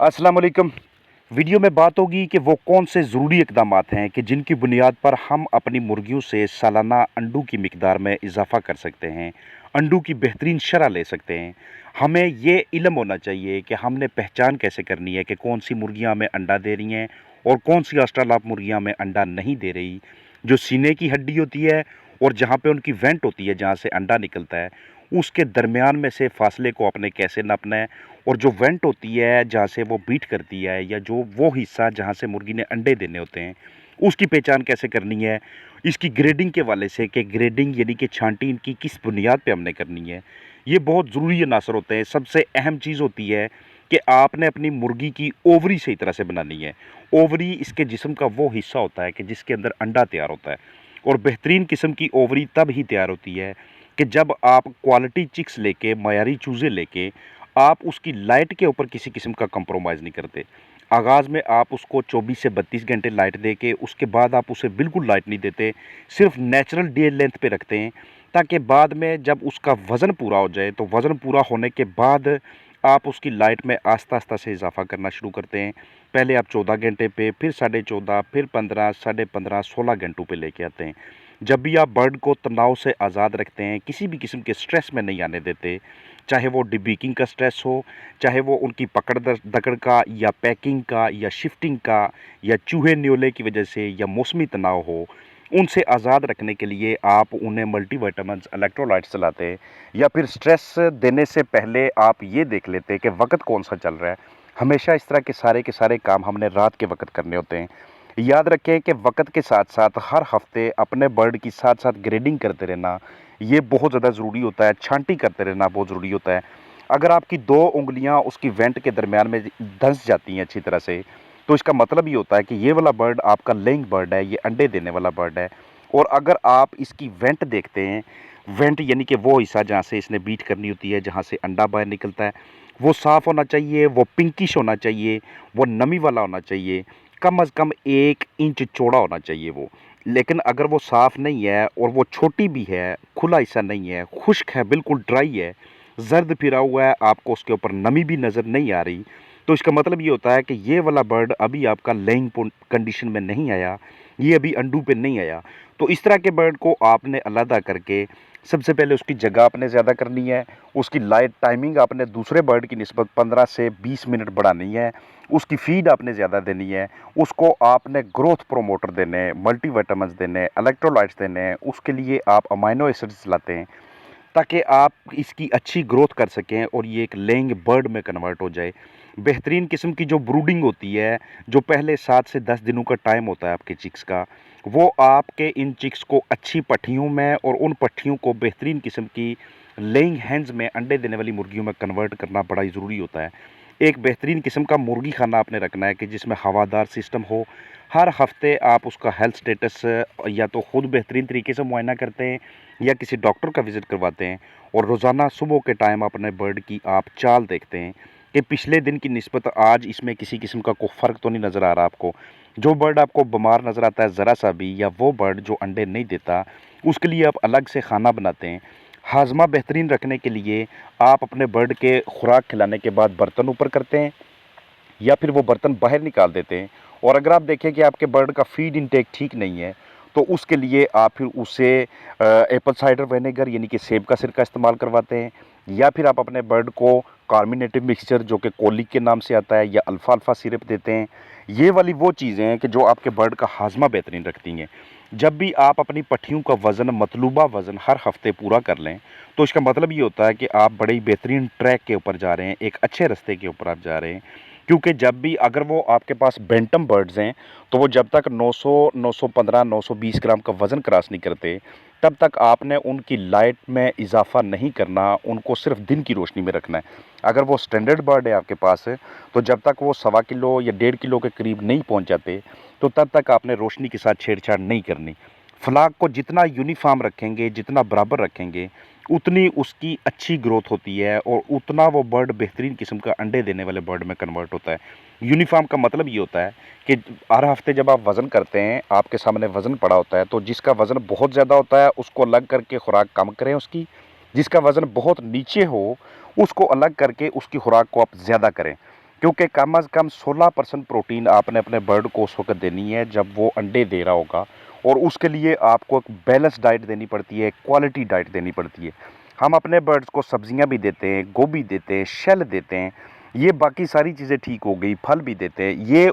अस्सलाम वालेकुम। वीडियो में बात होगी कि वो कौन से ज़रूरी इक़दामात हैं कि जिनकी बुनियाद पर हम अपनी मुर्गियों से सालाना अंडों की मिक़दार में इजाफ़ा कर सकते हैं, अंडों की बेहतरीन शरह ले सकते हैं। हमें ये इल्म होना चाहिए कि हमने पहचान कैसे करनी है कि कौन-सी मुर्गियाँ हमें अंडा दे रही हैं और कौन-सी ऑस्ट्रेलाप मुर्गियाँ हमें अंडा नहीं दे रही। जो सीने की हड्डी होती है और जहाँ पे उनकी वेंट होती है, जहाँ से अंडा निकलता है, उसके दरमियान में से फासले को आपने कैसे नापना है और जो वेंट होती है जहाँ से वो बीट करती है या जो वो हिस्सा जहाँ से मुर्गी ने अंडे देने होते हैं, उसकी पहचान कैसे करनी है। इसकी ग्रेडिंग के वाले से कि ग्रेडिंग यानी कि छांटी इनकी किस बुनियाद पे हमने करनी है, ये बहुत ज़रूरी अनासर होते हैं। सबसे अहम चीज़ होती है कि आपने अपनी मुर्गी की ओवरी सही तरह से बनानी है। ओवरी इसके जिस्म का वो हिस्सा होता है कि जिसके अंदर अंडा तैयार होता है और बेहतरीन किस्म की ओवरी तब ही तैयार होती है कि जब आप क्वालिटी चिक्स लेके, मयारी चूज़े लेके आप उसकी लाइट के ऊपर किसी किस्म का कंप्रोमाइज़ नहीं करते। आगाज़ में आप उसको 24 से 32 घंटे लाइट दे के उसके बाद आप उसे बिल्कुल लाइट नहीं देते, सिर्फ़ नेचुरल डे लेंथ पे रखते हैं, ताकि बाद में जब उसका वज़न पूरा हो जाए, तो वज़न पूरा होने के बाद आप उसकी लाइट में आस्ता-आस्ता से इज़ाफ़ा करना शुरू करते हैं। पहले आप 14 घंटे पे, फिर 14.5, फिर 15, साढ़े 15, 16 घंटों पे लेके आते हैं। जब भी आप बर्ड को तनाव से आज़ाद रखते हैं, किसी भी किस्म के स्ट्रेस में नहीं आने देते, चाहे वो डिबीकिंग का स्ट्रेस हो, चाहे वो उनकी पकड़ दकड़ का या पैकिंग का या शिफ्टिंग का या चूहे न्योले की वजह से या मौसमी तनाव हो, उनसे आज़ाद रखने के लिए आप उन्हें मल्टीविटामिन्स, इलेक्ट्रोलाइट्स चलाते हैं या फिर स्ट्रेस देने से पहले आप ये देख लेते हैं कि वक़्त कौन-सा चल रहा है। हमेशा इस तरह के सारे काम हमने रात के वक़्त करने होते हैं। याद रखें कि वक़्त के साथ-साथ हर हफ़्ते अपने बर्ड की साथ-साथ ग्रेडिंग करते रहना, ये बहुत ज़्यादा ज़रूरी होता है। छांटी करते रहना बहुत ज़रूरी होता है। अगर आपकी 2 उँगलियाँ उसकी वेंट के दरमियान में धँस जाती हैं अच्छी तरह से, तो इसका मतलब ये होता है कि ये वाला बर्ड आपका लेइंग बर्ड है, ये अंडे देने वाला बर्ड है। और अगर आप इसकी वेंट देखते हैं, वेंट यानी कि वो हिस्सा जहाँ से इसने बीट करनी होती है, जहाँ से अंडा बाहर निकलता है, वो साफ़ होना चाहिए, वो पिंकिश होना चाहिए, वो नमी वाला होना चाहिए, कम से कम 1 इंच चौड़ा होना चाहिए वो। लेकिन अगर वो साफ़ नहीं है और वो छोटी भी है, खुला हिस्सा नहीं है, खुश्क है, बिल्कुल ड्राई है, ज़र्द फिरा हुआ है, आपको उसके ऊपर नमी भी नज़र नहीं आ रही, तो इसका मतलब ये होता है कि ये वाला बर्ड अभी आपका लेइंग कंडीशन में नहीं आया, ये अभी अंडों पे नहीं आया। तो इस तरह के बर्ड को आपने अलहदा करके सबसे पहले उसकी जगह आपने ज़्यादा करनी है, उसकी लाइट टाइमिंग आपने दूसरे बर्ड की निस्बत 15 से 20 मिनट बढ़ानी है, उसकी फ़ीड आपने ज़्यादा देनी है, उसको आपने ग्रोथ प्रोमोटर देने हैं, मल्टीविटामिन्स देने हैं, इलेक्ट्रोलाइट्स देने हैं, उसके लिए आप अमाइनो एसिड्स लाते हैं, ताकि आप इसकी अच्छी ग्रोथ कर सकें और ये एक लेइंग बर्ड में कन्वर्ट हो जाए। बेहतरीन किस्म की जो ब्रूडिंग होती है, जो पहले 7 से 10 दिनों का टाइम होता है आपके चिक्स का, वो आपके इन चिक्स को अच्छी पट्टियों में और उन पट्टियों को बेहतरीन किस्म की लेइंग हेन्स में, अंडे देने वाली मुर्गियों में कन्वर्ट करना बड़ा ही ज़रूरी होता है। एक बेहतरीन किस्म का मुर्गी खाना आपने रखना है कि जिसमें हवादार सिस्टम हो। हर हफ्ते आप उसका हेल्थ स्टेटस या तो खुद बेहतरीन तरीके से मुआयना करते हैं या किसी डॉक्टर का विज़िट करवाते हैं और रोज़ाना सुबह के टाइम अपने बर्ड की आप चाल देखते हैं कि पिछले दिन की निस्बत आज इसमें किसी किस्म का कोई फ़र्क तो नहीं नज़र आ रहा आपको। जो बर्ड आपको बीमार नज़र आता है ज़रा सा भी, या वो बर्ड जो अंडे नहीं देता, उसके लिए आप अलग से खाना बनाते हैं। हाज़मा बेहतरीन रखने के लिए आप अपने बर्ड के खुराक खिलाने के बाद बर्तन ऊपर करते हैं या फिर वो बर्तन बाहर निकाल देते हैं। और अगर आप देखें कि आपके बर्ड का फीड इनटेक ठीक नहीं है, तो उसके लिए आप फिर उसे एप्पल साइडर विनेगर यानी कि सेब का सिरका इस्तेमाल करवाते हैं, या फिर आप अपने बर्ड को कार्बोनेटेड मिक्सचर जो कि कोलिक के नाम से आता है या अल्फ़ाल्फ़ा सिरप देते हैं। ये वाली वो चीज़ें हैं कि जो आपके बर्ड का हाज़मा बेहतरीन रखती हैं। जब भी आप अपनी पट्टियों का वज़न, मतलूबा वज़न हर हफ़्ते पूरा कर लें, तो इसका मतलब ये होता है कि आप बड़े ही बेहतरीन ट्रैक के ऊपर जा रहे हैं, एक अच्छे रास्ते के ऊपर आप जा रहे हैं। क्योंकि जब भी अगर वो आपके पास बैंटम बर्ड्स हैं, तो वो जब तक 900, 915, 920 ग्राम का वज़न क्रॉस नहीं करते, तब तक आपने उनकी लाइट में इज़ाफ़ा नहीं करना, उनको सिर्फ़ दिन की रोशनी में रखना है। अगर वो स्टैंडर्ड बर्ड है आपके पास, तो जब तक वो 1.25 किलो या 1.5 किलो के करीब नहीं पहुंच जाते, तो तब तक आपने रोशनी के साथ छेड़छाड़ नहीं करनी। फ्लाक को जितना यूनिफ़ॉर्म रखेंगे, जितना बराबर रखेंगे, उतनी उसकी अच्छी ग्रोथ होती है और उतना वो बर्ड बेहतरीन किस्म का अंडे देने वाले बर्ड में कन्वर्ट होता है। यूनिफ़ॉर्म का मतलब ये होता है कि हर हफ़्ते जब आप वज़न करते हैं, आपके सामने वज़न पड़ा होता है, तो जिसका वज़न बहुत ज़्यादा होता है, उसको अलग करके खुराक कम करें उसकी। जिसका वज़न बहुत नीचे हो, उसको अलग करके उसकी खुराक को आप ज़्यादा करें। क्योंकि कम अज़ कम 16% प्रोटीन आपने अपने बर्ड को उस वक्त देनी है जब वो अंडे दे रहा होगा, और उसके लिए आपको एक बैलेंस डाइट देनी पड़ती है, क्वालिटी डाइट देनी पड़ती है। हम अपने बर्ड्स को सब्जियां भी देते हैं, गोभी देते हैं, शेल देते हैं, ये बाकी सारी चीज़ें ठीक हो गई, फल भी देते हैं, ये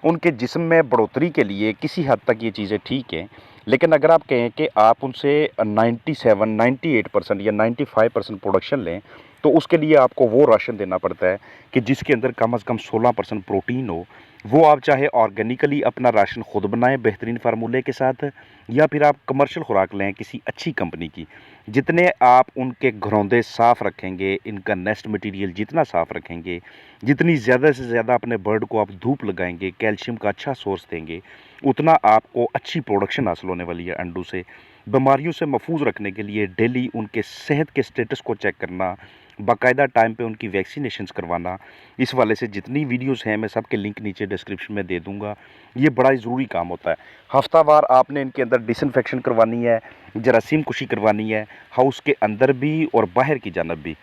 उनके जिस्म में बढ़ोतरी के लिए किसी हद तक ये चीज़ें ठीक हैं। लेकिन अगर आप कहें कि आप उनसे 97 98% या 95% प्रोडक्शन लें, तो उसके लिए आपको वो राशन देना पड़ता है कि जिसके अंदर कम से कम 16% प्रोटीन हो। वो आप चाहे ऑर्गेनिकली अपना राशन खुद बनाएं बेहतरीन फार्मूले के साथ, या फिर आप कमर्शियल खुराक लें किसी अच्छी कंपनी की। जितने आप उनके घरौंदे साफ़ रखेंगे, इनका नेस्ट मटेरियल जितना साफ़ रखेंगे, जितनी ज़्यादा से ज़्यादा अपने बर्ड को आप धूप लगाएंगे, कैल्शियम का अच्छा सोर्स देंगे, उतना आपको अच्छी प्रोडक्शन हासिल होने वाली है अंडों से। बीमारियों से महफूज रखने के लिए डेली उनके सेहत के स्टेटस को चेक करना, बाकायदा टाइम पे उनकी वैक्सीनेशंस करवाना, इस वाले से जितनी वीडियोस हैं मैं सबके लिंक नीचे डिस्क्रिप्शन में दे दूंगा। ये बड़ा ही ज़रूरी काम होता है। हफ्तावार आपने इनके अंदर डिसइंफेक्शन करवानी है, जरासीम कुशी करवानी है, हाउस के अंदर भी और बाहर की जानब भी।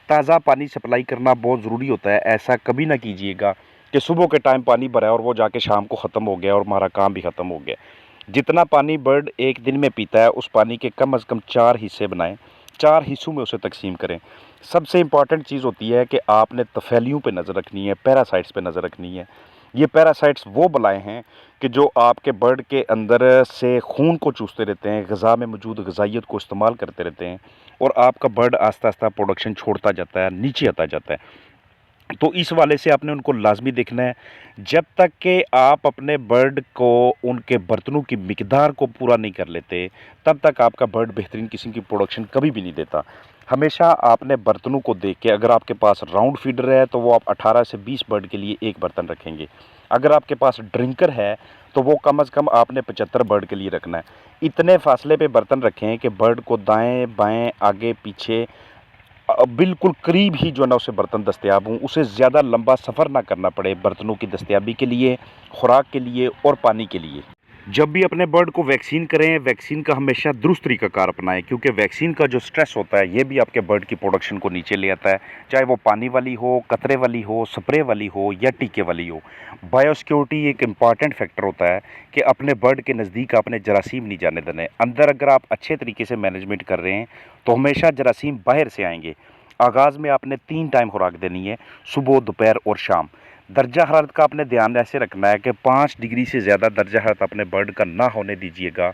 ताज़ा पानी सप्लाई करना बहुत ज़रूरी होता है। ऐसा कभी ना कीजिएगा कि सुबह के टाइम पानी भरा है और वो जाके शाम को ख़त्म हो गया और हमारा काम भी ख़त्म हो गया। जितना पानी बर्ड एक दिन में पीता है, उस पानी के कम से कम 4 हिस्से बनाएं, 4 हिस्सों में उसे तकसीम करें। सबसे इम्पॉर्टेंट चीज़ होती है कि आपने तफैलियों पे नज़र रखनी है, पैरासाइट्स पे नज़र रखनी है। ये पैरासाइट्स वो बलाएँ हैं कि जो आपके बर्ड के अंदर से खून को चूसते रहते हैं, ग़िज़ा में मौजूद ग़िज़ाइयत को इस्तेमाल करते रहते हैं, और आपका बर्ड आहिस्ता-आहिस्ता प्रोडक्शन छोड़ता जाता है, नीचे आता जाता है। तो इस वाले से आपने उनको लाज़मी देखना है। जब तक कि आप अपने बर्ड को उनके बर्तनों की मिक़दार को पूरा नहीं कर लेते, तब तक आपका बर्ड बेहतरीन किस्म की प्रोडक्शन कभी भी नहीं देता। हमेशा आपने बर्तनों को देख के, अगर आपके पास राउंड फीडर है तो वो आप 18 से 20 बर्ड के लिए एक बर्तन रखेंगे। अगर आपके पास ड्रिंकर है तो वो कम से कम आपने 75 बर्ड के लिए रखना है। इतने फासले पे बर्तन रखें कि बर्ड को दाएँ बाएँ आगे पीछे बिल्कुल करीब ही जो है ना उसे बर्तन दस्तयाब हों, उसे ज़्यादा लंबा सफ़र ना करना पड़े बर्तनों की दस्तयाबी के लिए, खुराक के लिए और पानी के लिए। जब भी अपने बर्ड को वैक्सीन करें, वैक्सीन का हमेशा दुरुस्त तरीक़ाकार अपनाएं, क्योंकि वैक्सीन का जो स्ट्रेस होता है ये भी आपके बर्ड की प्रोडक्शन को नीचे ले आता है। चाहे वो पानी वाली हो, कतरे वाली हो, स्प्रे वाली हो या टीके वाली हो। बायोसिक्योरिटी एक इम्पॉर्टेंट फैक्टर होता है कि अपने बर्ड के नज़दीक आपने जरासीम नहीं जाने देने। अंदर अगर आप अच्छे तरीके से मैनेजमेंट कर रहे हैं तो हमेशा जरासीम बाहर से आएंगे। आगाज़ में आपने 3 टाइम खुराक देनी है, सुबह, दोपहर और शाम। दर्जा हरारत का आपने ध्यान ऐसे रखना है कि 5 डिग्री से ज़्यादा दर्जा हरारत अपने बर्ड का ना होने दीजिएगा।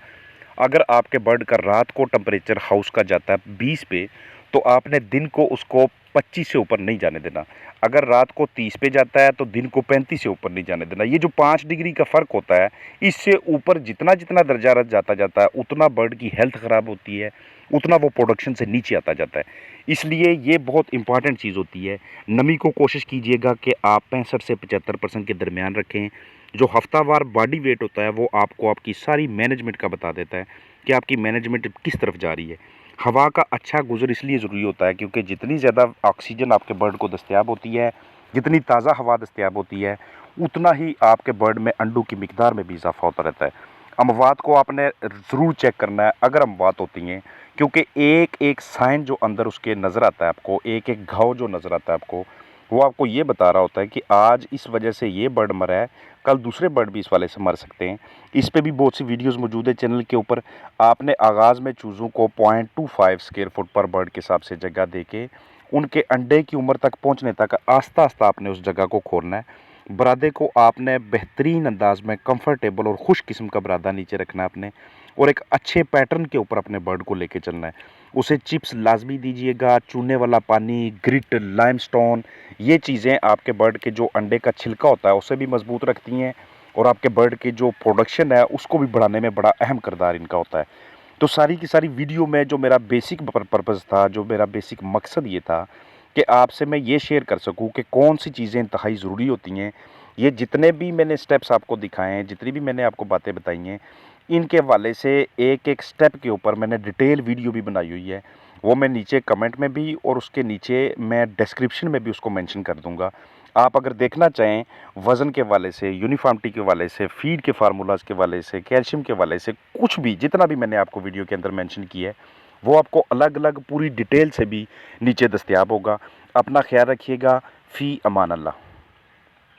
अगर आपके बर्ड का रात को टेम्परेचर हाउस का जाता है 20 पे, तो आपने दिन को उसको 25 से ऊपर नहीं जाने देना। अगर रात को 30 पे जाता है तो दिन को 35 से ऊपर नहीं जाने देना। ये जो 5 डिग्री का फ़र्क होता है, इससे ऊपर जितना जितना दर्जा हरारत जाता जाता है उतना बर्ड की हेल्थ ख़राब होती है, उतना वो प्रोडक्शन से नीचे आता जाता है। इसलिए ये बहुत इंपॉर्टेंट चीज़ होती है। नमी को कोशिश कीजिएगा कि आप 65 से 75% के दरमियान रखें। जो हफ्तावार बॉडी वेट होता है वो आपको आपकी सारी मैनेजमेंट का बता देता है कि आपकी मैनेजमेंट किस तरफ जा रही है। हवा का अच्छा गुज़र इसलिए ज़रूरी होता है क्योंकि जितनी ज़्यादा ऑक्सीजन आपके बर्ड को दस्तयाब होती है, जितनी ताज़ा हवा दस्तयाब होती है, उतना ही आपके बर्ड में अंडों की मिकदार में भी इजाफ़ा होता रहता है। अमवात को आपने ज़रूर चेक करना है अगर अमवात होती हैं, क्योंकि एक-एक साइन जो अंदर उसके नज़र आता है आपको, एक-एक घाव जो नज़र आता है आपको, वो आपको ये बता रहा होता है कि आज इस वजह से ये बर्ड मरा है, कल दूसरे बर्ड भी इस वाले से मर सकते हैं। इस पे भी बहुत सी वीडियोस मौजूद है चैनल के ऊपर। आपने आगाज़ में चूज़ों को 0.25 स्क्वायर फुट पर बर्ड के हिसाब से जगह देके उनके अंडे की उम्र तक पहुंचने तक आस्ता-आस्ता आपने उस जगह को खोलना है। बरादे को आपने बेहतरीन अंदाज में कंफर्टेबल और खुश किस्म का बरादा नीचे रखना है आपने, और एक अच्छे पैटर्न के ऊपर अपने बर्ड को लेके चलना है। उसे चिप्स लाजमी दीजिएगा, चूने वाला पानी, ग्रिट, लाइमस्टोन, ये चीज़ें आपके बर्ड के जो अंडे का छिलका होता है उसे भी मजबूत रखती हैं, और आपके बर्ड की जो प्रोडक्शन है उसको भी बढ़ाने में बड़ा अहम किरदार इनका होता है। तो सारी की सारी वीडियो में जो मेरा बेसिक पर्पज़ था, जो मेरा बेसिक मकसद ये था कि आपसे मैं ये शेयर कर सकूं कि कौन सी चीज़ें इंतहाई ज़रूरी होती हैं। ये जितने भी मैंने स्टेप्स आपको दिखाए हैं, जितनी भी मैंने आपको बातें बताई हैं, इनके हवाले से एक-एक स्टेप के ऊपर मैंने डिटेल वीडियो भी बनाई हुई है। वो मैं नीचे कमेंट में भी और उसके नीचे मैं डिस्क्रिप्शन में भी उसको मेंशन कर दूँगा। आप अगर देखना चाहें वज़न के हवाले से, यूनिफ़ॉर्मिटी के हवाले से, फ़ीड के फ़ार्मूलाज़ के हवाले से, कैल्शियम के हवाले से, कुछ भी जितना भी मैंने आपको वीडियो के अंदर मेंशन किया है, वो आपको अलग-अलग पूरी डिटेल से भी नीचे दस्तयाब होगा। अपना ख़्याल रखिएगा। फ़ी अमान अल्लाह।